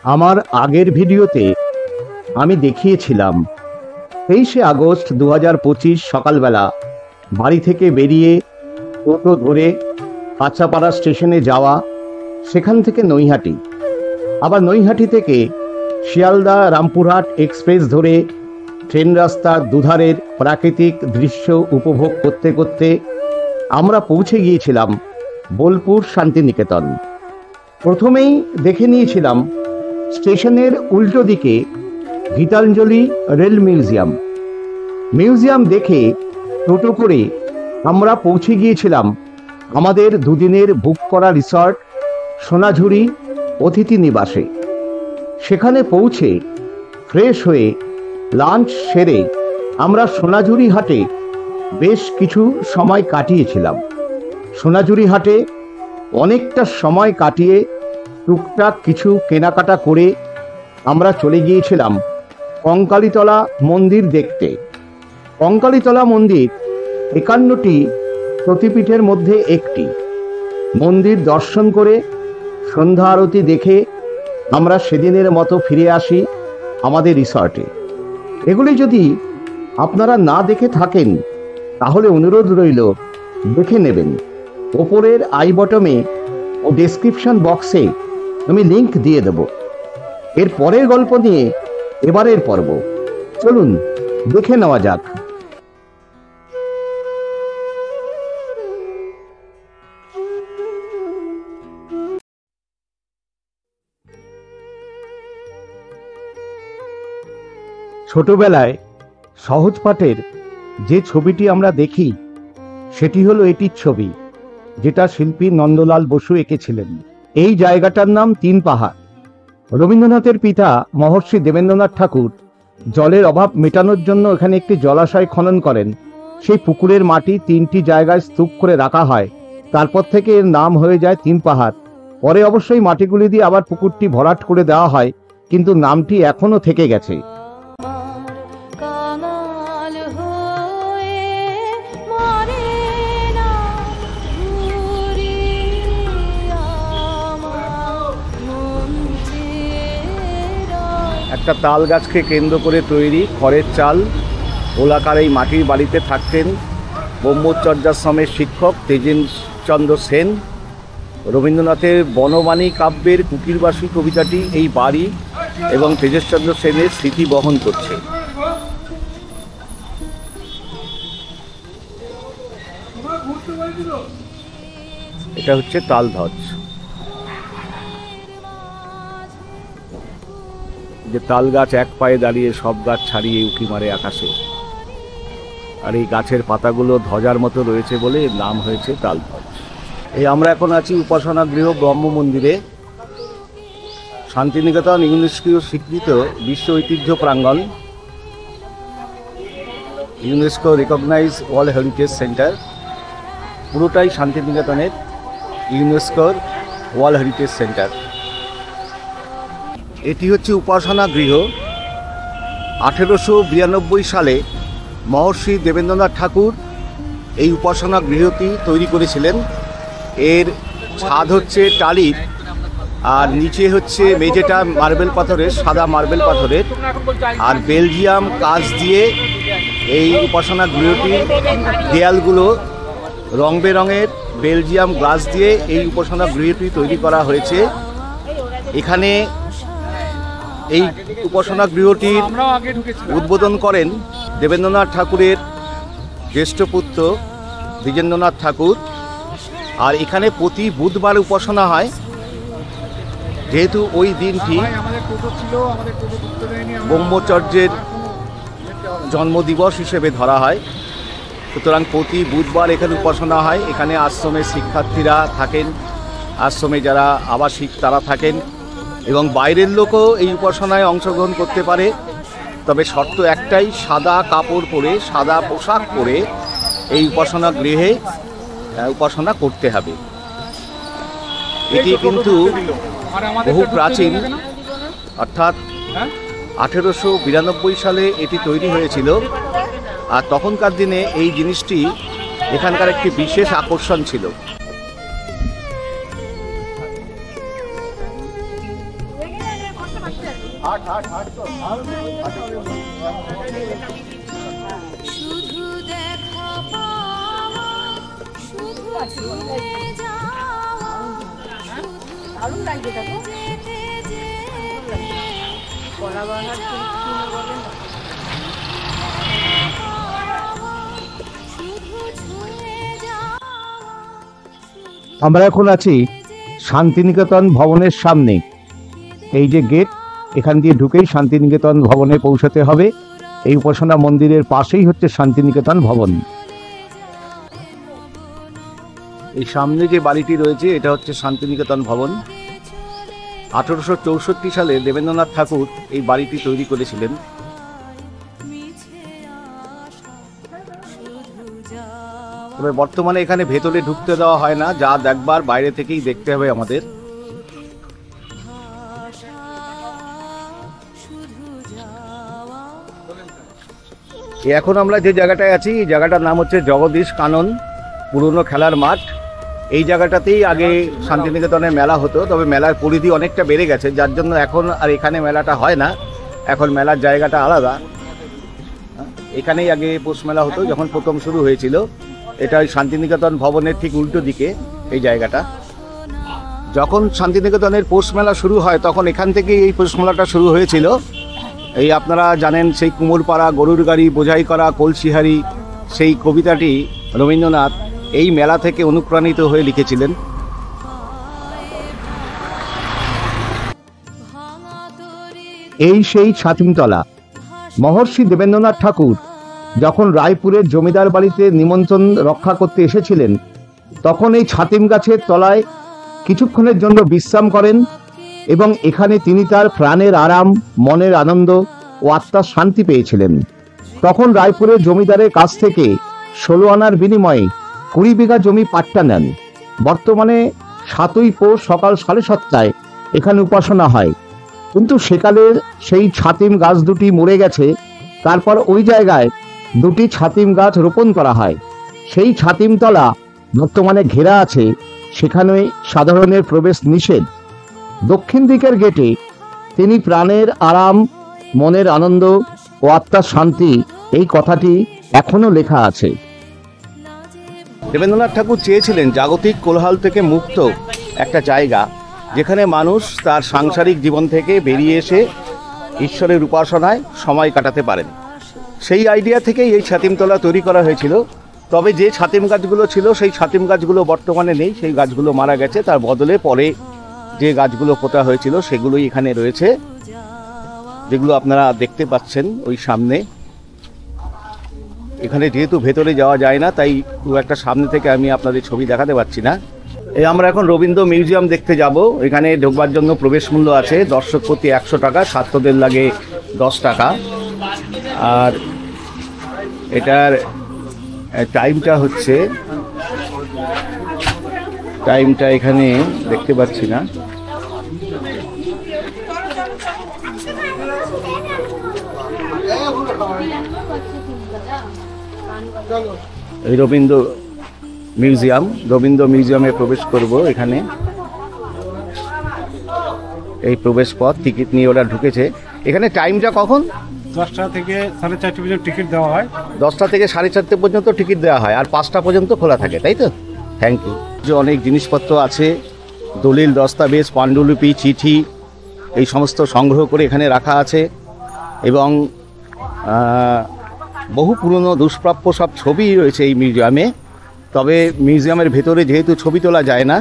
আমার আগের ভিডিওতে আমি দেখিয়েছিলাম 23শে আগস্ট 2025 সকালবেলা বাড়ি থেকে বেরিয়ে টোটো ধরে কাঁচাপাড়া স্টেশনে যাওয়া, সেখান থেকে নৈহাটি, আবার নৈহাটি থেকে শিয়ালদা রামপুরহাট এক্সপ্রেস ধরে ট্রেন রাস্তার দুধারের প্রাকৃতিক দৃশ্য উপভোগ করতে করতে আমরা পৌঁছে গিয়েছিলাম বোলপুর শান্তিনিকেতন। প্রথমেই দেখে নিয়েছিলাম স্টেশনের উল্টো দিকে গীতাঞ্জলি রেল মিউজিয়াম দেখে টোটো করে আমরা পৌঁছে গিয়েছিলাম আমাদের দুদিনের বুক করা রিসর্ট সোনাঝুরি অতিথি নিবাসে। সেখানে পৌঁছে ফ্রেশ হয়ে লাঞ্চ সেরে আমরা সোনাঝুরি হাটে বেশ কিছু সময় কাটিয়েছিলাম। সোনাঝুরি হাটে অনেকটা সময় কাটিয়ে টুকটাক কিছু কেনাকাটা করে আমরা চলে গিয়েছিলাম কঙ্কালীতলা মন্দির দেখতে। কঙ্কালীতলা মন্দির 51টি সতীপীঠের মধ্যে একটি। মন্দির দর্শন করে সন্ধ্যা আরতি দেখে আমরা সেদিনের মতো ফিরে আসি আমাদের রিসর্টে। এগুলি যদি আপনারা না দেখে থাকেন তাহলে অনুরোধ রইল দেখে নেবেন। ওপরের আই বটমে ও ডেসক্রিপশন বক্সে আমি লিংক দিয়ে দেব। এর পরের গল্প নিয়ে এবারের পর্ব, চলুন দেখে নেওয়া যাক। ছোটবেলায় সহজ পাঠের যে ছবিটি আমরা দেখি সেটি হলো এটির ছবি, যেটা শিল্পী নন্দলাল বসু এঁকেছিলেন। এই জায়গাটার নাম তিন পাহাড়। রবীন্দ্রনাথের পিতা মহর্ষি দেবেন্দ্রনাথ ঠাকুর জলের অভাব মেটানোর জন্য এখানে একটি জলাশয় খনন করেন। সেই পুকুরের মাটি 3টি জায়গায় স্তূপ করে রাখা হয়। তারপর থেকে এর নাম হয়ে যায় তিন পাহাড়। পরে অবশ্যই মাটিগুলি দিয়ে আবার পুকুরটি ভরাট করে দেওয়া হয়, কিন্তু নামটি এখনো থেকে গেছে। একটা তাল গাছকে কেন্দ্র করে তৈরি খড়ের চাল গোলাকার এই মাটির বাড়িতে থাকতেন ব্রহ্মচর্যাশ্রমের শিক্ষক তেজেন্দ্রচন্দ্র সেন। রবীন্দ্রনাথের বনবাণী কাব্যের কুকিরবাসী কবিতাটি এই বাড়ি এবং তেজেন্দ্রচন্দ্র সেনের স্মৃতি বহন করছে। এটা হচ্ছে তালধ্বজ, যে তাল গাছ এক পায়ে দাঁড়িয়ে সব গাছ ছাড়িয়ে উঁকি মারে আকাশে, আর এই গাছের পাতাগুলো ধ্বজার মতো রয়েছে বলে এর নাম হয়েছে তালধ্বজ। এই আমরা এখন আছি উপাসনা গৃহ ব্রহ্ম মন্দিরে। শান্তিনিকেতন ইউনেস্কো স্বীকৃত বিশ্ব ঐতিহ্য প্রাঙ্গণ, UNESCO recognise world heritage centre. পুরোটাই শান্তিনিকেতনের ইউনেস্কোর ওয়ার্ল্ড হেরিটেজ সেন্টার। এটি হচ্ছে উপাসনা গৃহ। 1892 সালে মহর্ষি দেবেন্দ্রনাথ ঠাকুর এই উপাসনা গৃহটি তৈরি করেছিলেন। এর ছাদ হচ্ছে টালির, আর নিচে হচ্ছে মেঝেটা মার্বেল পাথরের, সাদা মার্বেল পাথরের, আর বেলজিয়াম কাঁচ দিয়ে এই উপাসনা গৃহটির দেয়ালগুলো রং বেরঙের বেলজিয়াম গ্লাস দিয়ে এই উপাসনা গৃহটি তৈরি করা হয়েছে। এখানে এই উপাসনা গৃহটির উদ্বোধন করেন দেবেন্দ্রনাথ ঠাকুরের জ্যেষ্ঠ পুত্র দ্বিজেন্দ্রনাথ ঠাকুর। আর এখানে প্রতি বুধবার উপাসনা হয়, যেহেতু ওই দিনটি ব্রহ্মচর্যের জন্মদিবস হিসেবে ধরা হয়, সুতরাং প্রতি বুধবার এখানে উপাসনা হয়। এখানে আশ্রমের শিক্ষার্থীরা থাকেন, আশ্রমে যারা আবাসিক তারা থাকেন, এবং বাইরের লোকও এই উপাসনায় অংশগ্রহণ করতে পারে। তবে শর্ত একটাই, সাদা কাপড় পরে, সাদা পোশাক পরে এই উপাসনা গৃহে উপাসনা করতে হবে। এটি কিন্তু বহু প্রাচীন, অর্থাৎ 1892 সালে এটি তৈরি হয়েছিল। আর তখনকার দিনে এই জিনিসটি এখানকার একটি বিশেষ আকর্ষণ ছিল। দারুণ লাগছে দেখো কলা বাগান বলেন। আমরা এখন আছি শান্তিনিকেতন ভবনের সামনে। এই যে গেট, এখান দিয়ে ঢুকেই শান্তিনিকেতন ভবনে পৌঁছাতে হবে। এই উপাসনা মন্দিরের পাশেই হচ্ছে শান্তিনিকেতন ভবন। এই সামনে যে বাড়িটি রয়েছে এটা হচ্ছে শান্তিনিকেতন ভবন। 1864 সালে দেবেন্দ্রনাথ ঠাকুর এই বাড়িটি তৈরি করেছিলেন। তবে বর্তমানে এখানে ভেতরে ঢুকতে দেওয়া হয় না, যা দেখবার বাইরে থেকেই দেখতে হবে আমাদের। এখন আমরা যে জায়গাটায় আছি এই জায়গাটার নাম হচ্ছে জগদীশ কানন পুরনো খেলার মাঠ। এই জায়গাটাতেই আগে শান্তিনিকেতনে মেলা হতো, তবে মেলার পরিধি অনেকটা বেড়ে গেছে, যার জন্য এখন আর এখানে মেলাটা হয় না। এখন মেলার জায়গাটা আলাদা। এখানেই আগে পৌষ মেলা হতো যখন প্রথম শুরু হয়েছিল। এটা ওই শান্তিনিকেতন ভবনের ঠিক উল্টো দিকে এই জায়গাটা। যখন শান্তিনিকেতনের পৌষ মেলা শুরু হয় তখন এখান থেকেই এই পৌষ মেলাটা শুরু হয়েছিল। এই আপনারা জানেন সেই কুমোরপাড়া, গরুর গাড়ি, বোঝাই করা, কলসিহারি, সেই কবিতাটি রবীন্দ্রনাথ এই মেলা থেকে অনুপ্রাণিত হয়ে লিখেছিলেন। এই সেই ছাতিমতলা। মহর্ষি দেবেন্দ্রনাথ ঠাকুর যখন রায়পুরের জমিদার বাড়িতে নিমন্ত্রণ রক্ষা করতে এসেছিলেন তখন এই ছাতিম গাছের তলায় কিছুক্ষণের জন্য বিশ্রাম করেন এবং এখানে তিনি তার প্রাণের আরাম, মনের আনন্দ ও আত্মার শান্তি পেয়েছিলেন। তখন রায়পুরের জমিদারের কাছ থেকে 16 আনার বিনিময়ে 20 বিঘা জমি পাট্টা নেন। বর্তমানে 7ই পৌষ সকাল 7:30টায় এখানে উপাসনা হয়, কিন্তু সেকালের সেই ছাতিম গাছ দুটি মরে গেছে। তারপর ওই জায়গায় 2টি ছাতিম গাছ রোপণ করা হয়। সেই ছাতিমতলা বর্তমানে ঘেরা আছে, সেখানে সাধারণের প্রবেশ নিষেধ। দক্ষিণ দিকের গেটে তিনি প্রাণের আরাম, মনের আনন্দ ও আত্মার শান্তি, এই কথাটি এখনো লেখা আছে। দেবেন্দ্রনাথ ঠাকুর চেয়েছিলেন জাগতিক কোলাহল থেকে মুক্ত একটা জায়গা, যেখানে মানুষ তার সাংসারিক জীবন থেকে বেরিয়ে এসে ঈশ্বরের উপাসনায় সময় কাটাতে পারেন। সেই আইডিয়া থেকেই এই ছাতিমতলা তৈরি করা হয়েছিল। তবে যে ছাতিম গাছগুলো ছিল সেই ছাতিম গাছগুলো বর্তমানে নেই, সেই গাছগুলো মারা গেছে। তার বদলে পরে যে গাছগুলো পোতা হয়েছিল সেগুলোই এখানে রয়েছে, যেগুলো আপনারা দেখতে পাচ্ছেন ওই সামনে। এখানে যেহেতু ভেতরে যাওয়া যায় না, তাই খুব একটা সামনে থেকে আমি আপনাদের ছবি দেখাতে পারছি না। এই আমরা এখন রবীন্দ্র মিউজিয়াম দেখতে যাব। এখানে ঢোকবার জন্য প্রবেশ মূল্য আছে, দর্শক প্রতি 100 টাকা, ছাত্রদের লাগে 10 টাকা। আর এটার টাইমটা হচ্ছে, টাইমটা এখানে দেখতে পাচ্ছি না। এই রবীন্দ্র মিউজিয়ামে প্রবেশ করব। এখানে এই প্রবেশ পথ, টিকিট নিয়ে ওরা ঢুকেছে। এখানে টাইমটা কখন? 10টা থেকে 4:30 পর্যন্ত টিকিট দেওয়া হয়। 10টা থেকে 4:30 পর্যন্ত টিকিট দেওয়া হয়, আর 5টা পর্যন্ত খোলা থাকে, তাই তো? Thank you. যে অনেক জিনিসপত্র আছে, দলিল, দস্তাবেজ, পাণ্ডুলিপি, চিঠি, এই সমস্ত সংগ্রহ করে এখানে রাখা আছে। এবং বহু পুরনো দুষ্প্রাপ্য সব ছবি রয়েছে এই মিউজিয়ামে। তবে মিউজিয়ামের ভেতরে যেহেতু ছবি তোলা যায় না,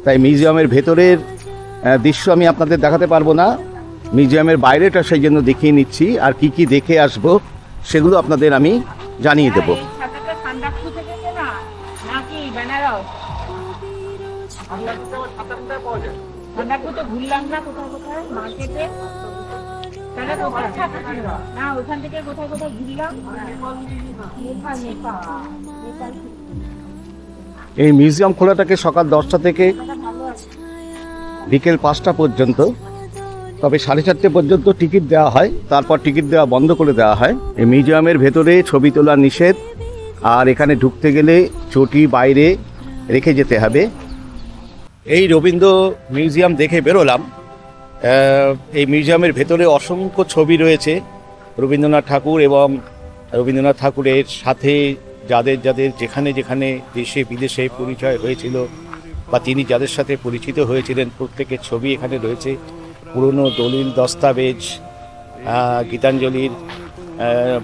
তাই মিউজিয়ামের ভেতরের দৃশ্য আমি আপনাদের দেখাতে পারবো না। মিউজিয়ামের বাইরেটা সেই জন্য দেখিয়ে নিচ্ছি, আর কি কি দেখে আসবো সেগুলো আপনাদের আমি জানিয়ে দেব। এই মিউজিয়াম খোলাটাকে সকাল 10টা থেকে বিকেল 5টা পর্যন্ত, তবে 4:30 পর্যন্ত টিকিট দেওয়া হয়, তারপর টিকিট দেওয়া বন্ধ করে দেওয়া হয়। এই মিউজিয়ামের ভেতরে ছবি তোলা নিষেধ, আর এখানে ঢুকতে গেলে চটি বাইরে রেখে যেতে হবে। এই রবীন্দ্র মিউজিয়াম দেখে বেরোলাম। এই মিউজিয়ামের ভেতরে অসংখ্য ছবি রয়েছে রবীন্দ্রনাথ ঠাকুর এবং রবীন্দ্রনাথ ঠাকুরের সাথে যাদের যাদের যেখানে যেখানে দেশে বিদেশে পরিচয় হয়েছিল বা তিনি যাদের সাথে পরিচিত হয়েছিলেন প্রত্যেকের ছবি এখানে রয়েছে। পুরনো দলিল দস্তাবেজ, গীতাঞ্জলির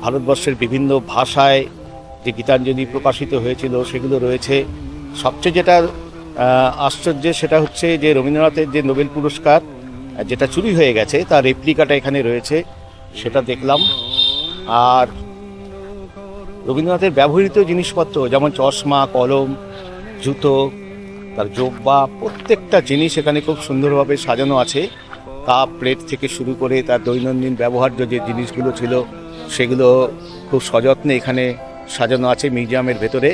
ভারতবর্ষের বিভিন্ন ভাষায় যে গীতাঞ্জলি প্রকাশিত হয়েছিল সেগুলো রয়েছে। সবচেয়ে যেটা আশ্চর্যের সেটা হচ্ছে যে রবীন্দ্রনাথের যে নোবেল পুরস্কার যেটা চুরি হয়ে গেছে তার রেপ্লিকাটা এখানে রয়েছে, সেটা দেখলাম। আর রবীন্দ্রনাথের ব্যবহৃত জিনিসপত্র যেমন চশমা, কলম, জুতো, তার জোব্বা, প্রত্যেকটা জিনিস এখানে খুব সুন্দরভাবে সাজানো আছে। কাপ প্লেট থেকে শুরু করে তার দৈনন্দিন ব্যবহার্য যে জিনিসগুলো ছিল সেগুলো খুব সযত্নে এখানে সাজানো আছে মিউজিয়ামের ভেতরে।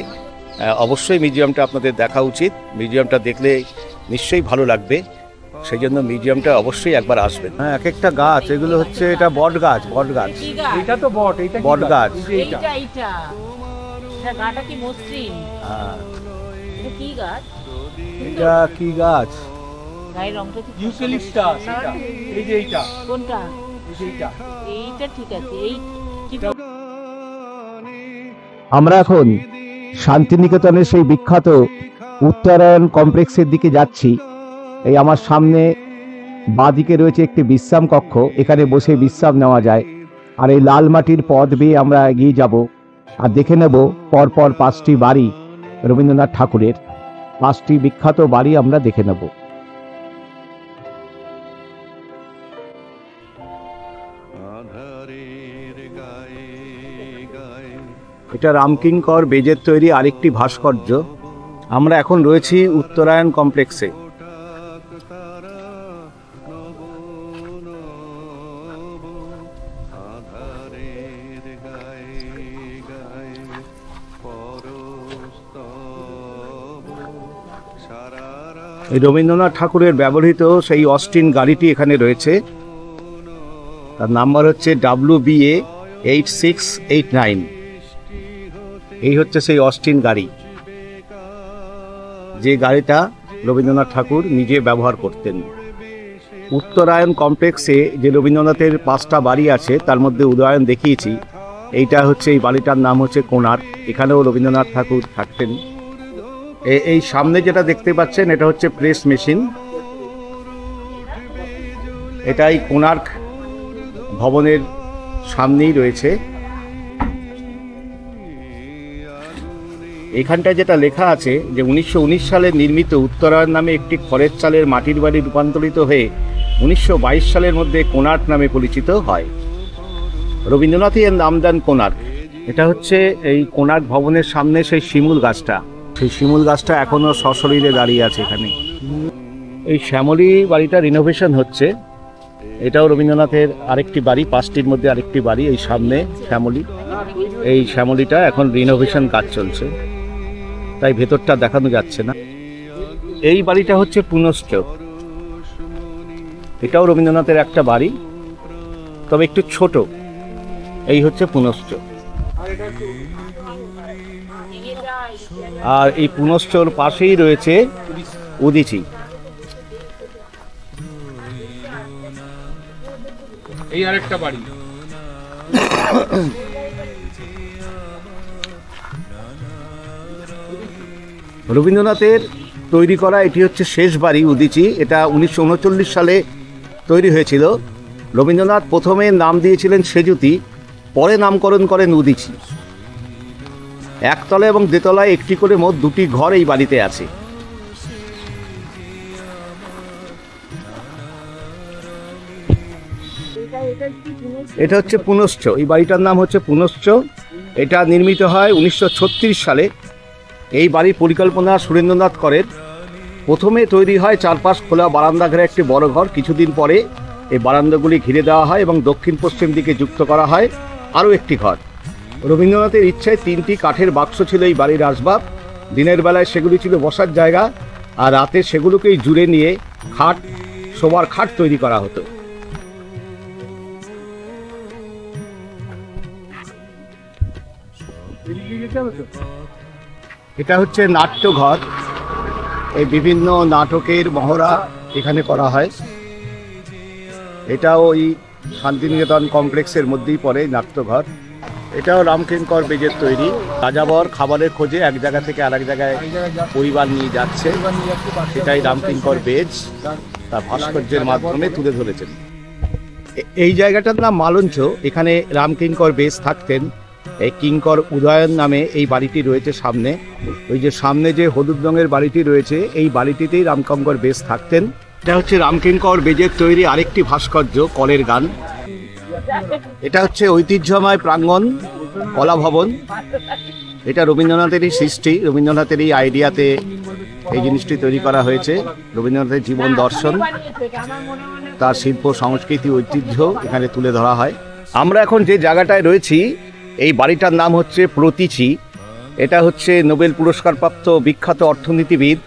অবশ্যই মিউজিয়ামটা আপনাদের দেখা উচিত। মিউজিয়ামটা দেখলে নিশ্চয়ই ভালো লাগবে, সেই জন্য মিউজিয়ামটা অবশ্যই একবার আসবেন। হ্যাঁ, এক একটা গাছ, এগুলো হচ্ছে এটা বট গাছ। বট গাছ, এইটা তো বট, এইটা বট গাছ। এইটা এইটা এটা গাটা কি মসৃণ? হ্যাঁ, এটা কি গাছ? এটা কি গাছ? গায়ের রংটা কি ইউক্যালিপটাস। এই যে এইটা, কোনটা? এই যে এইটা। এইটা ঠিক আছে। এই কি আমরা এখন শান্তিনিকেতনের সেই বিখ্যাত উত্তরায়ণ কমপ্লেক্সের দিকে যাচ্ছি। এই আমার সামনে বাঁদিকে রয়েছে একটি বিশ্রাম কক্ষ, এখানে বসে বিশ্রাম নেওয়া যায়। আর এই লাল মাটির পথ বেয়ে আমরা এগিয়ে যাব আর দেখে নেব পরপর 5টি বাড়ি রবীন্দ্রনাথ ঠাকুরের। 5টি বিখ্যাত বাড়ি আমরা দেখে নেব। এটা রামকিঙ্কর বেজের তৈরি আরেকটি ভাস্কর্য। আমরা এখন রয়েছি উত্তরায়ণ কমপ্লেক্সে। এই রবীন্দ্রনাথ ঠাকুরের ব্যবহৃত সেই অস্টিন গাড়িটি এখানে রয়েছে, তার নাম্বার হচ্ছে WBA 8689। এই হচ্ছে সেই অস্টিন গাড়ি, যে গাড়িটা রবীন্দ্রনাথ ঠাকুর নিজে ব্যবহার করতেন। উত্তরায়ণ কমপ্লেক্সে যে রবীন্দ্রনাথের 5টা বাড়ি আছে তার মধ্যে উদয়ন দেখিয়েছি, এইটা হচ্ছে, এই বাড়িটার নাম হচ্ছে কোণার্ক। এখানেও রবীন্দ্রনাথ ঠাকুর থাকতেন। এই সামনে যেটা দেখতে পাচ্ছেন এটা হচ্ছে প্রেস মেশিন। এটাই কোণার্ক ভবনের সামনেই রয়েছে। এখানটায় যেটা লেখা আছে যে 1919 সালে নির্মিত উত্তরায়ণ নামে একটি খড়ের চালের মাটির বাড়ি রূপান্তরিত হয়ে 1922 সালের মধ্যে কোণার্ক নামে পরিচিত হয়। রবীন্দ্রনাথই এর নাম দেন কোণার্ক। এটা হচ্ছে এই কোণার্ক ভবনের সামনে সেই শিমুল গাছটা। সেই শিমুল গাছটা এখনো সশরীরে দাঁড়িয়ে আছে এখানে। এই শ্যামলী বাড়িটা রিনোভেশন হচ্ছে। এটাও রবীন্দ্রনাথের আরেকটি বাড়ি, 5টির মধ্যে আরেকটি বাড়ি। এই সামনে শ্যামলী, এই শ্যামলীটা এখন রিনোভেশন কাজ চলছে, তাই ভেতরটা দেখানো যাচ্ছে না। এই বাড়িটা হচ্ছে পুনশ্চ। এটাও রবীন্দ্রনাথের একটা বাড়ি, তবে একটু ছোট। এই হচ্ছে পুনশ্চ। আর এই পুনশ্চর পাশেই রয়েছে উদীচী। এই আরেকটা বাড়ি। রবীন্দ্রনাথের তৈরি করা এটি হচ্ছে শেষ বাড়ি উদীচী। এটা 1939 সালে তৈরি হয়েছিল। রবীন্দ্রনাথ প্রথমে নাম দিয়েছিলেন সেজুতি, পরে নামকরণ করেন উদীচী। একতলা এবং দোতলায় একটি করে মোট 2টি ঘর এই বাড়িতে আছে। এটা হচ্ছে পুনশ্চ। এই বাড়িটার নাম হচ্ছে পুনশ্চ। এটা নির্মিত হয় 1936 সালে। এই বাড়ির পরিকল্পনা সুরেন্দ্রনাথ করেন। প্রথমে তৈরি হয় চারপাশ খোলা বারান্দা ঘেরা একটি বড় ঘর। কিছুদিন পরে এই বারান্দাগুলি ঘিরে দেওয়া হয় এবং দক্ষিণ পশ্চিম দিকে যুক্ত করা হয় আরও একটি ঘর। রবীন্দ্রনাথের ইচ্ছায় 3টি কাঠের বাক্স ছিল এই বাড়ির আসবাব। দিনের বেলায় সেগুলি ছিল বসার জায়গা, আর রাতে সেগুলোকেই জুড়ে নিয়ে খাট, শোবার খাট তৈরি করা হতো। এটা হচ্ছে নাট্যঘর। এই বিভিন্ন নাটকের মহড়া এখানে করা হয়। এটাও ওই শান্তিনিকেতন কমপ্লেক্সের মধ্যেই পড়ে নাট্যঘর। এটাও রামকিঙ্কর বেজের তৈরি। যাযাবর খাবারের খোঁজে এক জায়গা থেকে আরেক জায়গায় পরিবার নিয়ে যাচ্ছে, সেটাই রামকিঙ্কর বেজ তার ভাস্কর্যের মাধ্যমে তুলে ধরেছেন। এই জায়গাটার নাম মালঞ্চ। এখানে রামকিঙ্কর বেজ থাকতেন। এই কিঙ্কর উদয়ন নামে এই বাড়িটি রয়েছে সামনে। ওই যে সামনে যে হলুদ রঙের বাড়িটি রয়েছে, এই বাড়িটিতেই রামকিঙ্কর বেজ থাকতেন। এটা হচ্ছে রামকিঙ্কর বেজের তৈরি আরেকটি ভাস্কর্য, কলের গান। এটা হচ্ছে ঐতিহ্যময় প্রাঙ্গণ কলা ভবন। এটা রবীন্দ্রনাথেরই সৃষ্টি, রবীন্দ্রনাথেরই আইডিয়াতে এই জিনিসটি তৈরি করা হয়েছে। রবীন্দ্রনাথের জীবন দর্শন, তার শিল্প সংস্কৃতি ঐতিহ্য এখানে তুলে ধরা হয়। আমরা এখন যে জায়গাটায় রয়েছি, এই বাড়িটার নাম হচ্ছে প্রতীচী। এটা হচ্ছে নোবেল পুরস্কারপ্রাপ্ত বিখ্যাত অর্থনীতিবিদ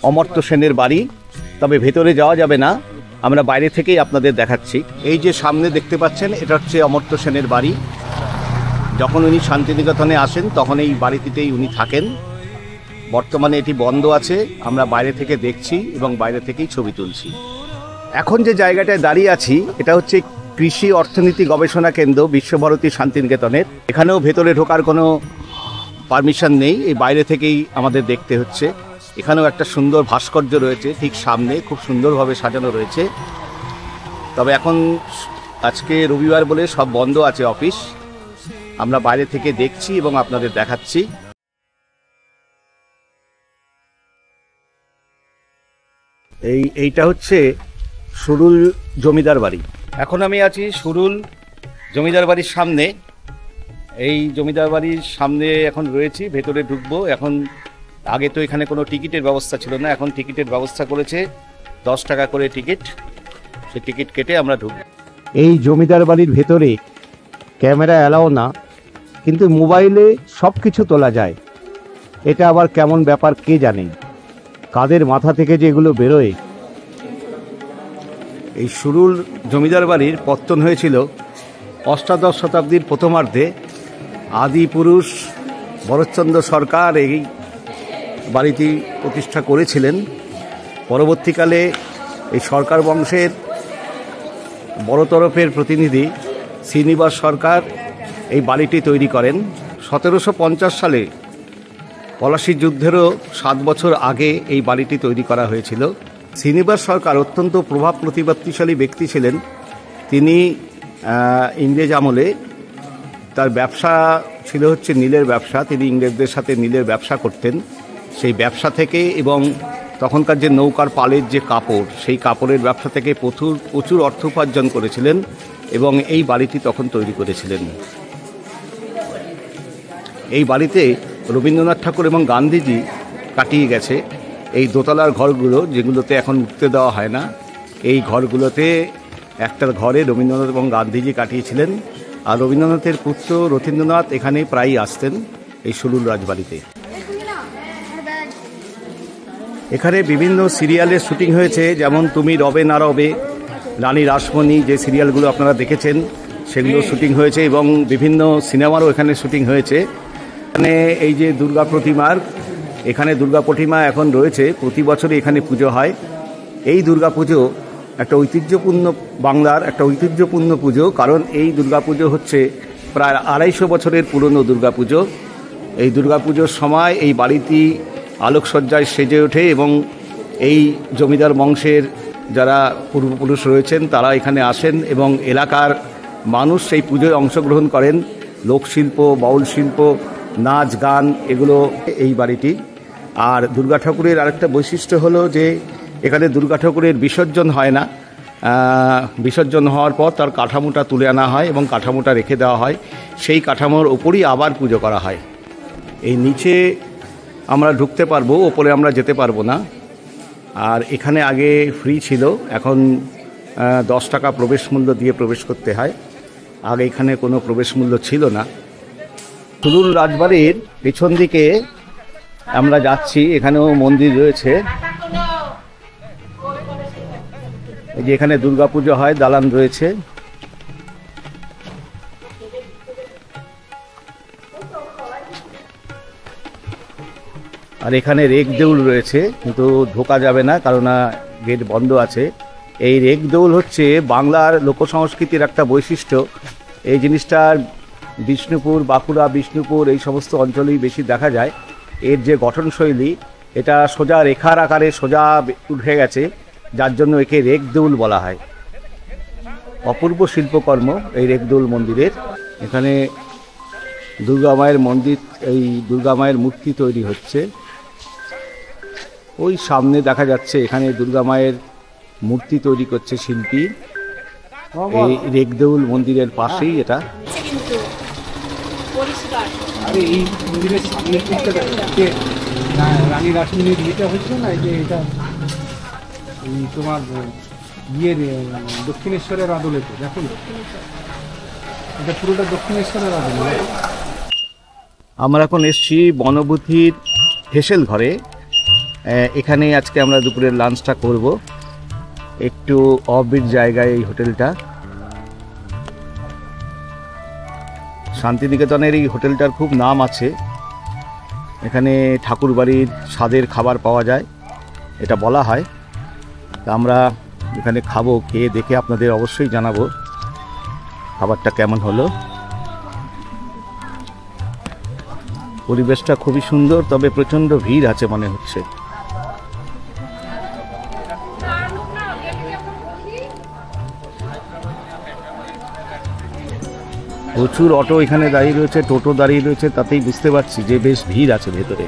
অমর্ত্য সেনের বাড়ি। তবে ভেতরে যাওয়া যাবে না, আমরা বাইরে থেকেই আপনাদের দেখাচ্ছি। এই যে সামনে দেখতে পাচ্ছেন, এটা হচ্ছে অমর্ত্য সেনের বাড়ি। যখন উনি শান্তিনিকেতনে আসেন তখন এই বাড়িটিতেই উনি থাকেন। বর্তমানে এটি বন্ধ আছে, আমরা বাইরে থেকে দেখছি এবং বাইরে থেকেই ছবি তুলছি। এখন যে জায়গাটায় দাঁড়িয়ে আছি, এটা হচ্ছে কৃষি অর্থনীতি গবেষণা কেন্দ্র বিশ্বভারতী শান্তিনিকেতনের। এখানেও ভেতরে ঢোকার কোনো পারমিশন নেই, এই বাইরে থেকেই আমাদের দেখতে হচ্ছে। এখানেও একটা সুন্দর ভাস্কর্য রয়েছে ঠিক সামনে, খুব সুন্দরভাবে সাজানো রয়েছে। তবে এখন আজকে রবিবার বলে সব বন্ধ আছে অফিস। আমরা বাইরে থেকে দেখছি এবং আপনাদের দেখাচ্ছি। এইটা হচ্ছে সুরুল জমিদার বাড়ি। এখন আমি আছি সুরুল জমিদার বাড়ির সামনে। এই জমিদার বাড়ির সামনে এখন রয়েছি, ভেতরে ঢুকবো। এখন আগে তো এখানে কোনো টিকিটের ব্যবস্থা ছিল না, এখন টিকিটের ব্যবস্থা করেছে। 10 টাকা করে টিকিট, সে টিকিট কেটে আমরা ঢুকবো। এই জমিদার বাড়ির ভেতরে ক্যামেরা অ্যালাও না, কিন্তু মোবাইলে সব কিছু তোলা যায়। এটা আবার কেমন ব্যাপার কে জানে, কাদের মাথা থেকে যে এগুলো বেরোয়। এই সুরুল জমিদার বাড়ির পত্তন হয়েছিল অষ্টাদশ শতাব্দীর প্রথমার্ধে। আদি পুরুষ ভরতচন্দ্র সরকার এই বাড়িটি প্রতিষ্ঠা করেছিলেন। পরবর্তীকালে এই সরকার বংশের বড় তরফের প্রতিনিধি শ্রীনিবাস সরকার এই বাড়িটি তৈরি করেন। 1750 সালে পলাশী যুদ্ধেরও 7 বছর আগে এই বাড়িটি তৈরি করা হয়েছিল। শ্রীনিবাস সরকার অত্যন্ত প্রভাব প্রতিপত্তিশালী ব্যক্তি ছিলেন। তিনি ইংরেজ আমলে তার ব্যবসা ছিল হচ্ছে নীলের ব্যবসা। তিনি ইংরেজদের সাথে নীলের ব্যবসা করতেন। সেই ব্যবসা থেকে এবং তখনকার যে নৌকার পালের যে কাপড়, সেই কাপড়ের ব্যবসা থেকে প্রচুর অর্থ উপার্জন করেছিলেন এবং এই বাড়িটি তখন তৈরি করেছিলেন। এই বাড়িতে রবীন্দ্রনাথ ঠাকুর এবং গান্ধীজি কাটিয়ে গেছে। এই দোতলার ঘরগুলো, যেগুলোতে এখন উঠতে দেওয়া হয় না, এই ঘরগুলোতে একটা ঘরে রবীন্দ্রনাথ এবং গান্ধীজি কাটিয়েছিলেন। আর রবীন্দ্রনাথের পুত্র রথীন্দ্রনাথ এখানে প্রায়ই আসতেন, এই সুরুল রাজবাড়িতে। এখানে বিভিন্ন সিরিয়ালের শুটিং হয়েছে, যেমন তুমি রবে না রবে, রানী রাসমণি, যে সিরিয়ালগুলো আপনারা দেখেছেন সেগুলো শুটিং হয়েছে এবং বিভিন্ন সিনেমারও এখানে শুটিং হয়েছে। এখানে এই যে দুর্গা প্রতিমার, এখানে দুর্গা প্রতিমা এখন রয়েছে, প্রতি বছরই এখানে পুজো হয়। এই দুর্গা পুজো একটা ঐতিহ্যপূর্ণ, বাংলার একটা ঐতিহ্যপূর্ণ পুজো, কারণ এই দুর্গা পুজো হচ্ছে প্রায় 250 বছরের পুরনো দুর্গা পুজো। এই দুর্গা পুজোর সময় এই বাড়িটি আলোকসজ্জায় সেজে ওঠে এবং এই জমিদার বংশের যারা পূর্বপুরুষ রয়েছেন তারা এখানে আসেন এবং এলাকার মানুষ সেই পুজোয় অংশগ্রহণ করেন। লোকশিল্প, বাউল শিল্প, নাচ গান, এগুলো এই বাড়িটি। আর দুর্গা ঠাকুরের আরেকটা বৈশিষ্ট্য হলো যে এখানে দুর্গা ঠাকুরের বিসর্জন হয় না। বিসর্জন হওয়ার পর তার কাঠামোটা তুলে আনা হয় এবং কাঠামোটা রেখে দেওয়া হয়, সেই কাঠামোর ওপরই আবার পুজো করা হয়। এই নিচে আমরা ঢুকতে পারবো, ওপরে আমরা যেতে পারবো না। আর এখানে আগে ফ্রি ছিল, এখন 10 টাকা প্রবেশ মূল্য দিয়ে প্রবেশ করতে হয়। আগে এখানে কোনো প্রবেশ মূল্য ছিল না। সুরুল রাজবাড়ির পেছন দিকে আমরা যাচ্ছি, এখানেও মন্দির রয়েছে। এই যে এখানে দুর্গাপুজো হয়, দালান রয়েছে। আর এখানে রেক দেউল রয়েছে, কিন্তু ঢোকা যাবে না, কারণ গেট বন্ধ আছে। এই রেগদৌল হচ্ছে বাংলার লোকসংস্কৃতির একটা বৈশিষ্ট্য। এই জিনিসটা বিষ্ণুপুর, বাঁকুড়া, বিষ্ণুপুর এই সমস্ত অঞ্চলেই বেশি দেখা যায়। এর যে গঠনশৈলী, এটা সোজা রেখার আকারে সোজা উঠে গেছে, যার জন্য একে রেগদৌল বলা হয়। অপূর্ব শিল্পকর্ম এই রেগদৌল মন্দিরের। এখানে দুর্গা মায়ের মন্দির, এই দুর্গা মায়ের মূর্তি তৈরি হচ্ছে। ওই সামনে দেখা যাচ্ছে এখানে দুর্গা মায়ের মূর্তি তৈরি করছে শিল্পী। এই রেগদৌল মন্দিরের পাশেই এটা। কিন্তু পরিষ্কার আরে এই মন্দিরের সামনে রানী রাসমণির ইয়েটা হচ্ছে না, এই যে এটা এই তোমার ইয়ের দক্ষিণেশ্বরের আদলেতে, দেখো না, এটা পুরোটা দক্ষিণেশ্বরের আদলে। আমরা এখন এসছি বনভূতির হেসেল ঘরে। এখানে আজকে আমরা দুপুরের লাঞ্চটা করব। একটু অফবিট জায়গায় এই হোটেলটা। শান্তিনিকেতনের এই হোটেলটার খুব নাম আছে। এখানে ঠাকুরবাড়ির স্বাদের খাবার পাওয়া যায় এটা বলা হয়। তা আমরা এখানে খাবো, খেয়ে দেখে আপনাদের অবশ্যই জানাবো খাবারটা কেমন হলো। পরিবেশটা খুবই সুন্দর, তবে প্রচণ্ড ভিড় আছে মনে হচ্ছে। প্রচুর অটো এখানে দাঁড়িয়ে রয়েছে, টোটো দাঁড়িয়ে রয়েছে, তাতেই বুঝতে পারছি যে বেশ ভিড় আছে ভেতরে।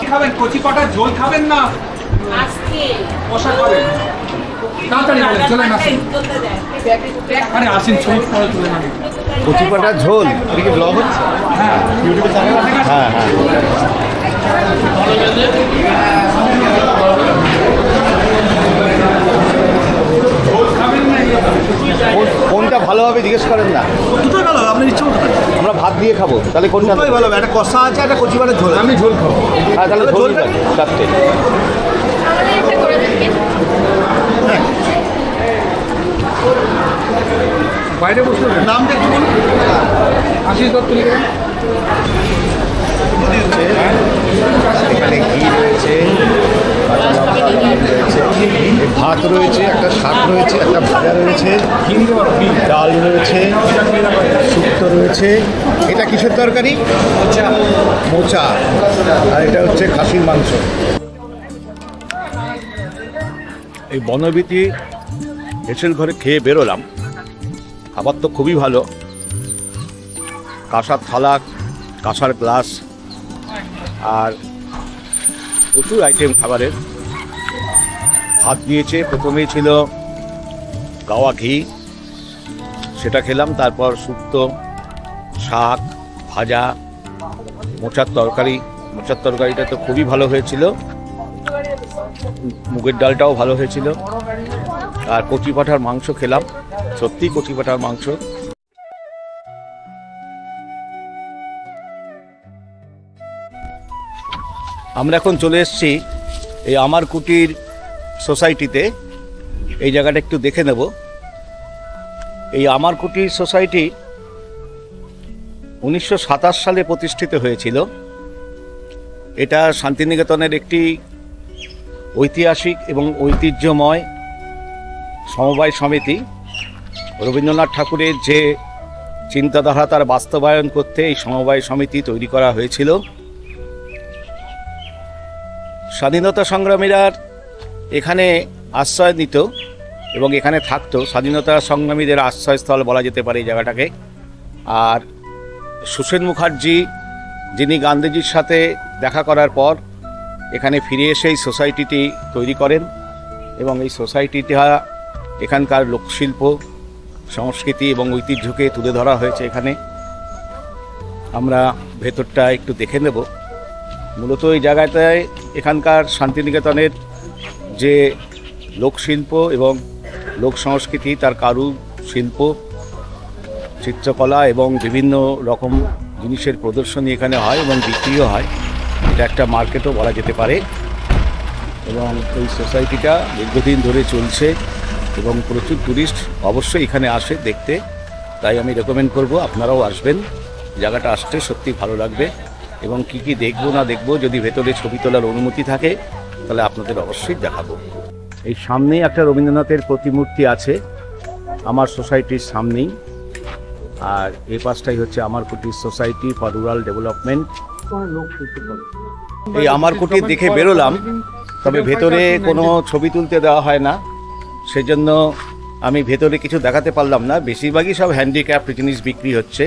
খাবেন কচি পাটার ঝোল খাবেন না আজকে কষা খাবেন? তাড়াতাড়ি বলেন, চলেন আসেন। আরে আসেন, ছবি পরে তুলে নেন। কচি পাটার ঝোল, এটা কি ব্লগ হচ্ছে? হ্যাঁ, ইউটিউবে চ্যানেল আছে। হ্যাঁ হ্যাঁ। কোনটা ভালো হবে জিজ্ঞেস করেন না? দুটোই ভালো হবে, আপনার ইচ্ছা মতো খাবেন। আমরা ভাত দিয়ে খাবো, তাহলে কোনটা? দুটোই ভালো হবে, একটা কষা আছে, একটা কচি পাটার ঝোল। আমি ঝোল খাবো। হ্যাঁ, তাহলে ঝোল চারটে। বাইরে বসে নামটা একটু বলুন। আশিস দত্ত লিখবেন। এখানে ঘি রয়েছে, ভাত রয়েছে, একটা শাক রয়েছে, একটা ভাজা রয়েছে, ডাল রয়েছে, শুক্তো রয়েছে। এটা কিসের তরকারি? মোচা। আর এটা হচ্ছে খাসির মাংস। এই বনভূতি হেসেল ঘরে খেয়ে বেরোলাম। খাবার তো খুবই ভালো। কাঁসার থালা, কাঁসার গ্লাস, আর প্রচুর আইটেম খাবারের। ভাত দিয়েছে, প্রথমেই ছিল গাওয়া ঘি, সেটা খেলাম। তারপর শুক্তো, শাক, ভাজা, মোচার তরকারি। মোচার তরকারিটা তো খুবই ভালো হয়েছিল। মুগের ডালটাও ভালো হয়েছিল। আর কচি পাঁঠার মাংস খেলাম, সত্যি কচি পাঁঠার মাংস। আমরা এখন চলে এসেছি এই আমার কুটির সোসাইটিতে। এই জায়গাটা একটু দেখে নেব। এই আমার কুটির সোসাইটি 1927 সালে প্রতিষ্ঠিত হয়েছিল। এটা শান্তিনিকেতনের একটি ঐতিহাসিক এবং ঐতিহ্যময় সমবায় সমিতি। রবীন্দ্রনাথ ঠাকুরের যে চিন্তাধারা তার বাস্তবায়ন করতে এই সমবায় সমিতি তৈরি করা হয়েছিল। স্বাধীনতা সংগ্রামীরা এখানে আশ্রয় নিত এবং এখানে থাকতো। স্বাধীনতা সংগ্রামীদের আশ্রয়স্থল বলা যেতে পারে এই জায়গাটাকে। আর সুসেন মুখার্জি, যিনি গান্ধীজির সাথে দেখা করার পর এখানে ফিরে এসে এই সোসাইটিটি তৈরি করেন এবং এই সোসাইটিটা এখানকার লোকশিল্প, সংস্কৃতি এবং ঐতিহ্যকে তুলে ধরা হয়েছে এখানে। আমরা ভেতরটা একটু দেখে নেব। মূলত এই জায়গাটায় এখানকার শান্তিনিকেতনের যে লোকশিল্প এবং লোক সংস্কৃতি, তার কারু শিল্প, চিত্রকলা এবং বিভিন্ন রকম জিনিসের প্রদর্শনী এখানে হয় এবং বিক্রিও হয়। এটা একটা মার্কেটও বলা যেতে পারে। এবং এই সোসাইটিটা দীর্ঘদিন ধরে চলছে এবং প্রচুর টুরিস্ট অবশ্যই এখানে আসে দেখতে। তাই আমি রেকমেন্ড করব আপনারাও আসবেন, জায়গাটা আসতে সত্যি ভালো লাগবে। এবং কি কি দেখবো না দেখবো, যদি ভেতরে ছবি তোলার অনুমতি থাকে তাহলে আপনাদের অবশ্যই দেখাবো। এই সামনেই একটা রবীন্দ্রনাথের প্রতিমূর্তি আছে আমার সোসাইটির সামনেই, আর এই পাশটাই হচ্ছে আমার কুটির সোসাইটি ফর রুরাল ডেভেলপমেন্ট। এই আমার কুটির দেখে বেরোলাম, তবে ভেতরে কোনো ছবি তুলতে দেওয়া হয় না, সেজন্য আমি ভেতরে কিছু দেখাতে পারলাম না। বেশিরভাগই সব হ্যান্ডিক্রাফট জিনিস বিক্রি হচ্ছে,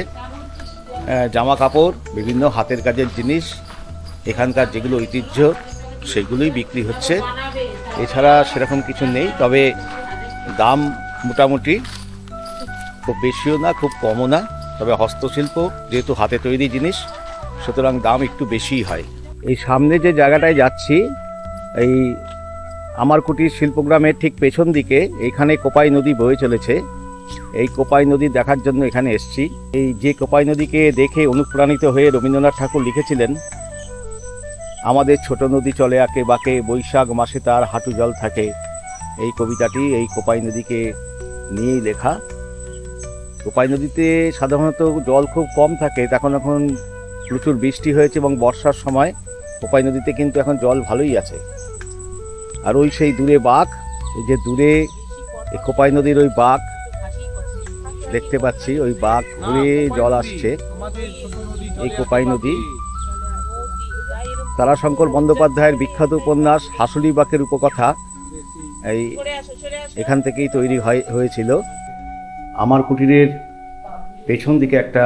জামা কাপড়, বিভিন্ন হাতের কাজের জিনিস, এখানকার যেগুলো ঐতিহ্য সেগুলোই বিক্রি হচ্ছে। এছাড়া সেরকম কিছু নেই, তবে দাম মোটামুটি খুব বেশিও না খুব কমও না। তবে হস্তশিল্প যেহেতু হাতে তৈরি জিনিস, সুতরাং দাম একটু বেশিই হয়। এই সামনে যে জায়গাটায় যাচ্ছি, এই আমার কুটির শিল্পগ্রামের ঠিক পেছন দিকে এখানে কোপাই নদী বয়ে চলেছে। এই কোপাই নদী দেখার জন্য এখানে এসেছি। এই যে কোপাই নদীকে দেখে অনুপ্রাণিত হয়ে রবীন্দ্রনাথ ঠাকুর লিখেছিলেন, আমাদের ছোট নদী চলে আঁকে বাঁকে, বৈশাখ মাসে তার হাঁটু জল থাকে। এই কবিতাটি এই কোপাই নদীকে নিয়েই লেখা। কোপাই নদীতে সাধারণত জল খুব কম থাকে, এখন প্রচুর বৃষ্টি হয়েছে এবং বর্ষার সময় কোপাই নদীতে কিন্তু এখন জল ভালোই আছে। আর ওই সেই দূরে বাঁক, এই যে দূরে এই কোপাই নদীর ওই বাঁক দেখতে পাচ্ছি, ওই বাঁক ঘুরে জল আসছে। এই কোপাই নদী তারাশঙ্কর বন্দ্যোপাধ্যায়ের বিখ্যাত উপন্যাস হাসুলি বাঁকের উপকথা এই এখান থেকেই তৈরি হয়েছিল। আমার কুটিরের পেছন দিকে একটা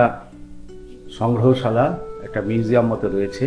সংগ্রহশালা, একটা মিউজিয়াম মতো রয়েছে।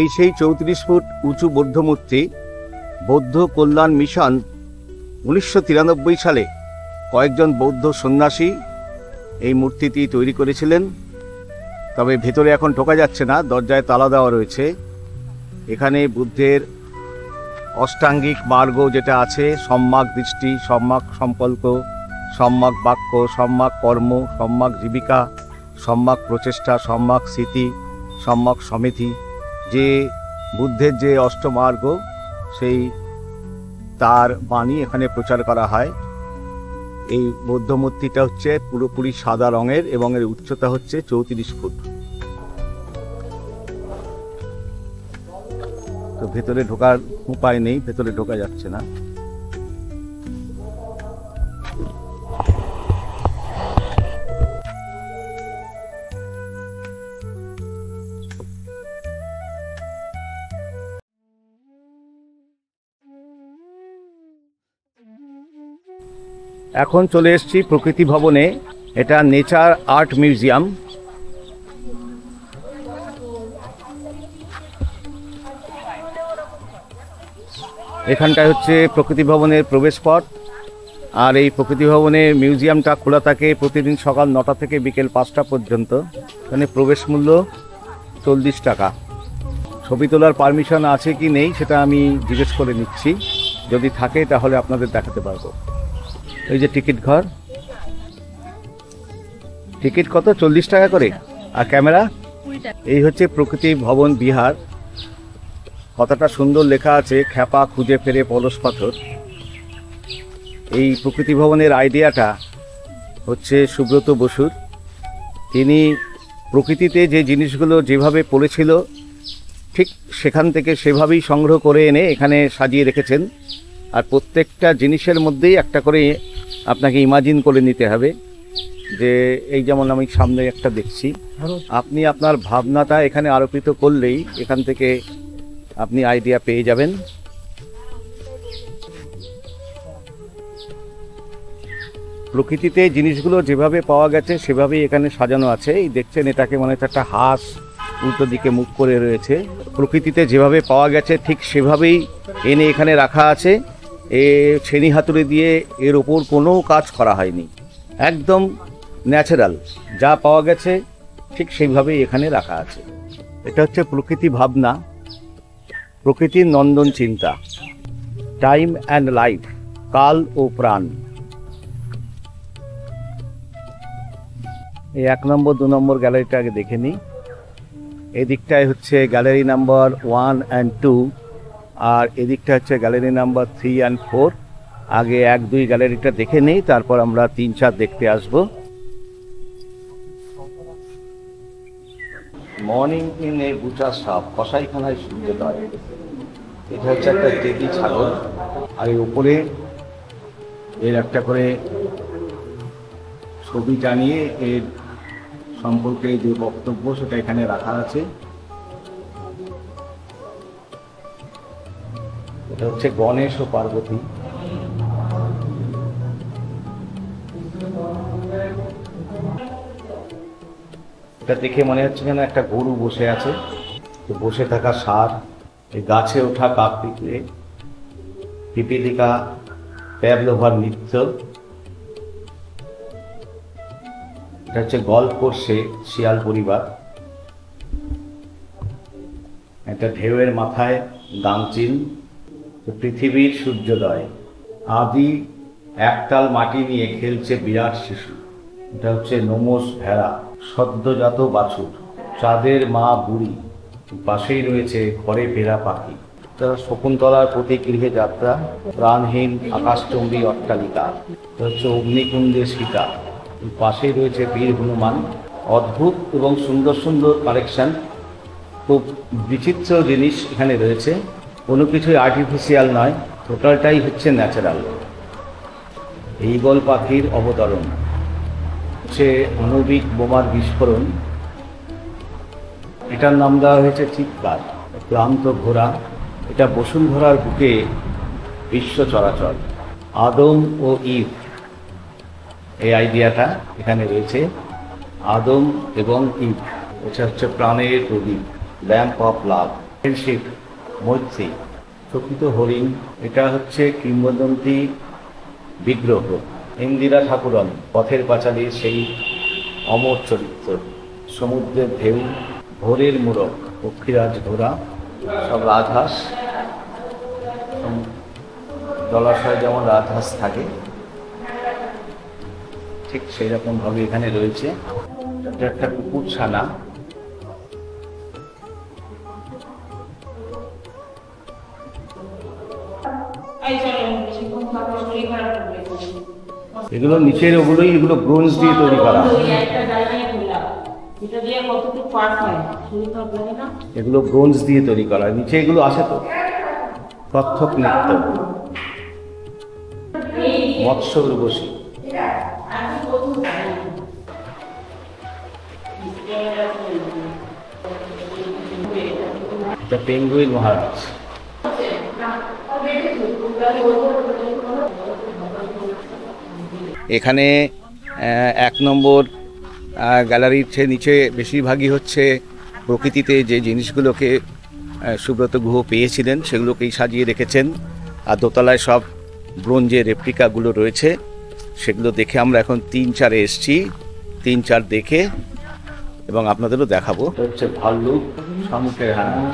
এই সেই 34 ফুট উঁচু বৌদ্ধ মূর্তি। বৌদ্ধ কল্যাণ মিশন 1993 সালে কয়েকজন বৌদ্ধ সন্ন্যাসী এই মূর্তিটি তৈরি করেছিলেন। তবে ভেতরে এখন ঢোকা যাচ্ছে না, দরজায় তালা দেওয়া রয়েছে। এখানে বুদ্ধের অষ্টাঙ্গিক মার্গ যেটা আছে, সম্যক দৃষ্টি, সম্যক সম্পর্ক, সম্যক বাক্য, সম্যক কর্ম, সম্যক জীবিকা, সম্যক প্রচেষ্টা, সম্যক স্মৃতি, সম্যক সমিতি, যে বুদ্ধের যে অষ্টমার্গ, সেই তার বাণী এখানে প্রচার করা হয়। এই বৌদ্ধ মূর্তিটা হচ্ছে পুরোপুরি সাদা রঙের এবং এর উচ্চতা হচ্ছে 34 ফুট। তো ভেতরে ঢোকার উপায় নেই, ভেতরে ঢোকা যাচ্ছে না। এখন চলে এসেছি প্রকৃতি ভবনে। এটা নেচার আর্ট মিউজিয়াম। এখানটায় হচ্ছে প্রকৃতি ভবনের প্রবেশ পথ। আর এই প্রকৃতি ভবনের মিউজিয়ামটা খোলা থাকে প্রতিদিন সকাল 9টা থেকে বিকেল 5টা পর্যন্ত। এখানে প্রবেশ মূল্য 40 টাকা। ছবি তোলার পারমিশন আছে কি নেই সেটা আমি জিজ্ঞেস করে নিচ্ছি, যদি থাকে তাহলে আপনাদের দেখাতে পারবো। এই যে টিকিট ঘর, টিকিট কত? 40 টাকা করে। আর ক্যামেরা? এই হচ্ছে প্রকৃতি ভবন বিহার। কতটা সুন্দর লেখা আছে, খ্যাপা খুঁজে ফেরে পলস পাথর। এই প্রকৃতি ভবনের আইডিয়াটা হচ্ছে সুব্রত বসুর। তিনি প্রকৃতিতে যে জিনিসগুলো যেভাবে পড়েছিল ঠিক সেখান থেকে সেভাবেই সংগ্রহ করে এনে এখানে সাজিয়ে রেখেছেন। আর প্রত্যেকটা জিনিসের মধ্যেই একটা করে আপনাকে ইমাজিন করে নিতে হবে, যে এই যেমন আমি সামনে একটা দেখছি, আপনি আপনার ভাবনাটা এখানে আরোপিত করলেই এখান থেকে আপনি আইডিয়া পেয়ে যাবেন। প্রকৃতিতে জিনিসগুলো যেভাবে পাওয়া গেছে সেভাবেই এখানে সাজানো আছে। এই দেখছেন এটাকে মনে হচ্ছে একটা হাঁস উল্টো দিকে মুখ করে রয়েছে। প্রকৃতিতে যেভাবে পাওয়া গেছে ঠিক সেভাবেই এনে এখানে রাখা আছে। ছেনি হাতুড়ি দিয়ে এর ওপর কোনো কাজ করা হয়নি, একদম ন্যাচারাল যা পাওয়া গেছে ঠিক সেইভাবেই এখানে রাখা আছে। এটা হচ্ছে প্রকৃতি ভাবনা, প্রকৃতির নন্দন চিন্তা, টাইম অ্যান্ড লাইফ, কাল ও প্রাণ। এই 1 নম্বর 2 নম্বর গ্যালারিটা আগে দেখে নিই। এদিকটায় হচ্ছে গ্যালারি নাম্বার 1 and 2, আর এদিকটা হচ্ছে গ্যালারি নাম্বার 3 and 4। আগে 1, 2 গ্যালারিটা দেখে নিই, তারপর আমরা 3, 4 দেখতে আসবো। Morning in a butcher shop, কসাইখানায় সূর্যোদয়। এটা হচ্ছে একটা দেবী ছাগল, আর এর উপরে এর একটা করে ছবি টানিয়ে এর সম্পর্কে যে বক্তব্য সেটা এখানে রাখা আছে। এটা হচ্ছে গণেশ ও পার্বতী। এটা দেখে মনে হচ্ছে যেন একটা গরু বসে আছে, তো বসে থাকা ষাঁড়, এই গাছে ওঠা কাক পিঁপড়ে, পিপীলিকা, প্যাভলোভার নৃত্য। এটা হচ্ছে গল্ফ করছে শিয়াল পরিবার। একটা ঢেউয়ের মাথায় দামচিল। পৃথিবীর সূর্যোদয়, আদি একতাল মাটি নিয়ে খেলছে বিরাট শিশু। এটা হচ্ছে নোমস ভেড়া, সদ্যজাত বাছুর। চাঁদের মা বুড়ি, পাশেই রয়েছে ঘরে ফেরা পাখি। তারা শকুন্তলার প্রতি গৃহে যাত্রা, প্রাণহীন আকাশচুম্বী অট্টালিকা। এটা হচ্ছে অগ্নিকুণ্ডে সীতা, পাশেই রয়েছে বীর হনুমান। অদ্ভুত এবং সুন্দর সুন্দর কালেকশন, খুব বিচিত্র জিনিস এখানে রয়েছে। কোনো কিছুই আর্টিফিশিয়াল নয়, টোটালটাই হচ্ছে ন্যাচারাল। ঈগল পাখির অবতরণ, হচ্ছে আণবিক বোমার বিস্ফোরণ। এটার নাম দেওয়া হয়েছে চিৎকার। ক্লান্ত ঘোড়া, এটা বসুন্ধরার বুকে বিশ্ব চরাচর। আদম ও ইভ, এই আইডিয়াটা এখানে রয়েছে, আদম এবং ইভ। এটা হচ্ছে প্রাণের প্রদীপ, ল্যাম্প অফ লাভ, ফ্রেন্ডশিপ, মৈত্রী। চকিত হরিণ, এটা হচ্ছে কিংবদন্তি বিগ্রহ। ইন্দিরা ঠাকুরন, পথের পাঁচালীর সেই অমর চরিত্র। সমুদ্রের ঢেউ, ভোরের মোড়ক, পক্ষীরাজ ঘোড়া, সব রাজহাঁস। জলাশয়ে যেমন রাজহাঁস থাকে ঠিক সেই রকম ভাবে এখানে রয়েছে। এটা একটা কুকুরছানা। এগুলো নিচের ওগুলোই, এগুলো ব্রোঞ্জ দিয়ে তৈরি করা। এগুলো ব্রোঞ্জ দিয়ে তৈরি করা, নিচে এগুলো আছে তো। কত্থক নৃত্য, মৎস্য উর্বশী। এটা পেঙ্গুইন মহারাজ। এখানে 1 নম্বর গ্যালারির নিচে বেশিরভাগই হচ্ছে প্রকৃতিতে যে জিনিসগুলোকে সুব্রত গুহ পেয়েছিলেন সেগুলোকেই সাজিয়ে রেখেছেন। আর দোতলায় সব ব্রোঞ্জের রেপ্লিকাগুলো রয়েছে, সেগুলো দেখে আমরা এখন 3, 4-এ এসছি। 3, 4 দেখে এবং আপনাদেরও দেখাবো। হচ্ছে ভাল্লুক,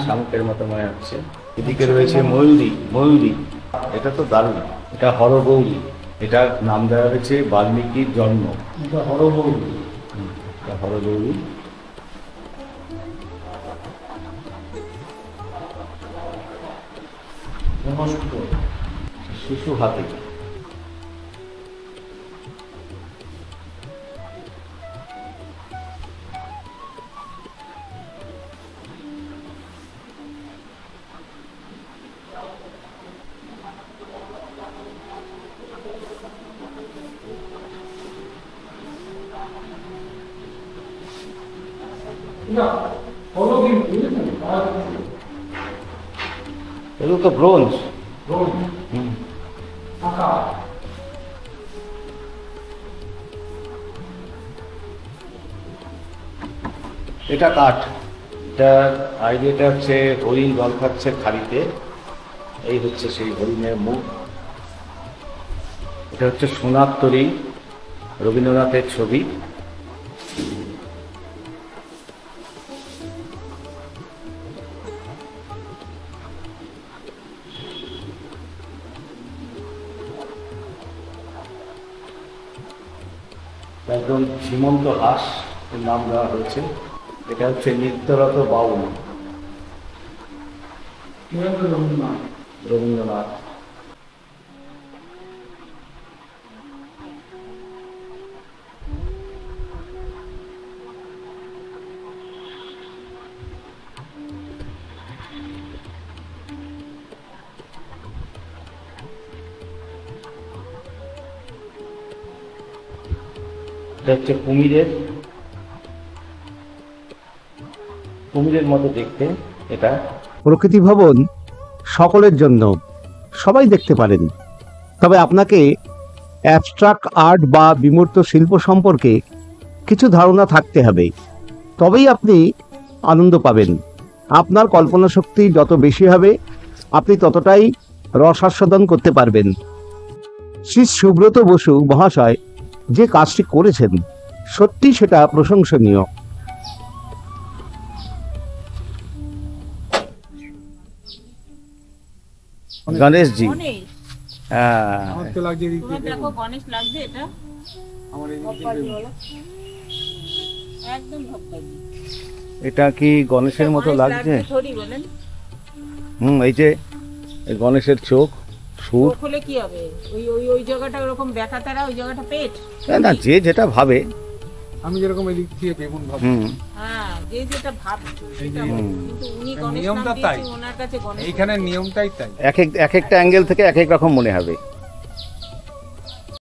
শামুকের মতো মনে হচ্ছে। এদিকে রয়েছে ময়ূরী, এটা তো দারুণ। এটা হরগৌরী, এটার নাম দেওয়া হয়েছে বাল্মীকির জন্ম। এটা হরগৌরী। শিশু হাতি। এগুলো তো ব্রোঞ্জ। এটা কাঠ, এটার আইডিয়াটা হচ্ছে হরিণ জল খাচ্ছে খালিতে, এই হচ্ছে সেই হরিণের মুখ। এটা হচ্ছে সোনার তরী, রবীন্দ্রনাথের ছবি। একদম সীমন্ত হাস এর নাম দেওয়া হয়েছে। এটা হচ্ছে নৃত্যরত বাউল রবীন্দ্রনাথ। এটা হচ্ছে কুমিরের মতো দেখতে। এটা প্রকৃতি ভবন সকলের জন্য, সবাই দেখতে পারেন, তবে আপনাকে অ্যাবস্ট্রাক্ট আর্ট বা বিমূর্ত শিল্প সম্পর্কে কিছু ধারণা থাকতে হবে, তবেই আপনি আনন্দ পাবেন। আপনার কল্পনা শক্তি যত বেশি হবে আপনি ততটাই রসাস্বাদন করতে পারবেন। শ্রী সুব্রত বসু মহাশয় যে কাজটি করেছেন সত্যি সেটা প্রশংসনীয়। গণেশজি, গণেশ, হ্যাঁ, আমার তো লাগছে এদিক তোমার দিয়ে দেখো গণেশ লাগছে এটা আমার এদিক ধপকাজি দিয়ে বলো। একদম ধপকাজি। এটা কি গণেশের মতো গণেশ লাগছে? থরি বলেন। এই যে এই গণেশের চোখ, সুর, চোখ হলে কি হবে? ওই ওই ওই জায়গাটা ওরকম ব্যাকাতারা, ওই জায়গাটা পেট। না যে যেটা ভাবে। আমি যেরকম এদিক দিয়ে বেগুন ভাব হ্যাঁ, যে যেটা ভাবছো সেটা হুম। বলো। কিন্তু উনি গণেশ নাম নিয়মটা তাই। দিয়েছে, ওনার কাছে গণেশ এইখানে নিয়মটাই তাই। এক একটা অ্যাঙ্গেল থেকে এক এক রকম মনে হবে।